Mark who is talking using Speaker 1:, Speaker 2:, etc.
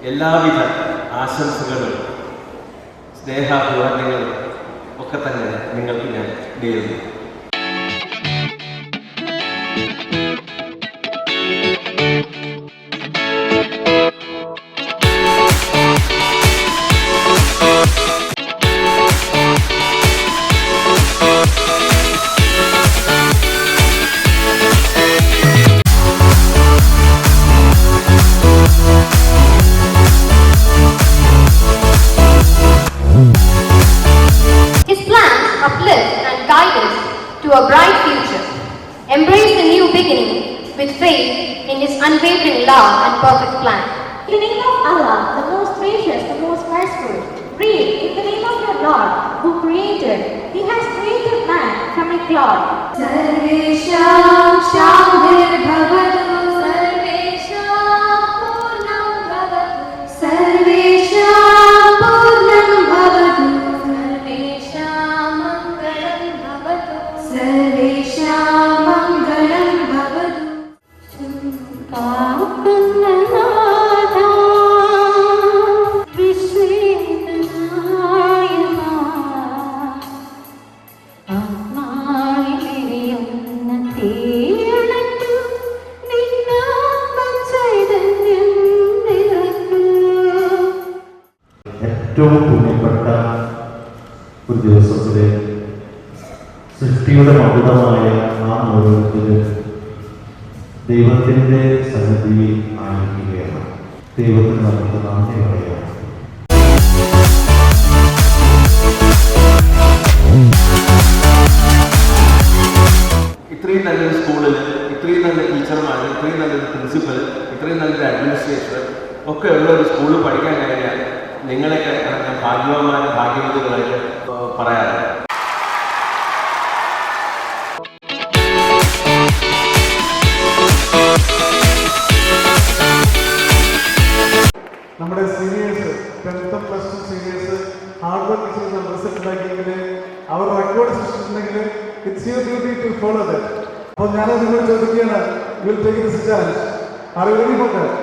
Speaker 1: എല്ലാവിധ ആശംസകളും സ്നേഹാഭിവാദ്യങ്ങളും ഒക്കെ തന്നെ നിങ്ങൾക്ക് ഞാൻ നേരുന്നു.
Speaker 2: To a bright future. Embrace the new beginning with faith in His unwavering love and perfect plan.
Speaker 3: In the name of Allah, the most gracious, the most merciful, breathe in the name of your Lord, who created. He has created man from a clod. Sarvesham Shantir Bhavatu, Sarvesham Purnam Bhavatu, Sarvesham Purnam Bhavatu, Sarvesham Mangalam Bhavatu, Sarvesham Mangalam Bhavatu. Papananada Vishwenayana Ammaliriyunna Theeranattu Ninnammachaitannyam nirakku.
Speaker 4: ഏറ്റവും പുണ്യപ്പെട്ട ഒരു ദിവസത്തിലെ സൃഷ്ടിയുടെ മകുടമായ ആ മുഴുവത്തിന് ദൈവത്തിൻ്റെ സന്നിധിയിൽ ആയിരിക്കുകയാണ്. ദൈവത്തിന് നമുക്ക് നന്ദി പറയാം.
Speaker 1: ഇത്രയും നല്ലൊരു സ്കൂളിൽ ഇത്രയും നല്ല ടീച്ചർമാർ, ഇത്രയും നല്ലൊരു പ്രിൻസിപ്പൽ, ഇത്രയും നല്ലൊരു അഡ്മിനിസ്ട്രേറ്റർ ഒക്കെ ഉള്ള ഒരു സ്കൂളിൽ പഠിക്കാൻ കഴിഞ്ഞാൽ നിങ്ങളൊക്കെ ഭാഗ്യവാന്മാരും ഭാഗ്യവതികളായിട്ട് പറയാറുണ്ട്.
Speaker 5: നമ്മുടെ seniors 10th plus 2 seniors hard work ചെയ്ത് റിസൾട്ട് ഉണ്ടാക്കിയെങ്കിൽ അവർ റെക്കോർഡ് സൃഷ്ടിച്ചിട്ടുണ്ടെങ്കിൽ it's your duty to follow that. അപ്പോൾ ഞാനത് നിങ്ങൾ ചോദിക്കുകയാണ്, you will take this challenge. Are you ready for that?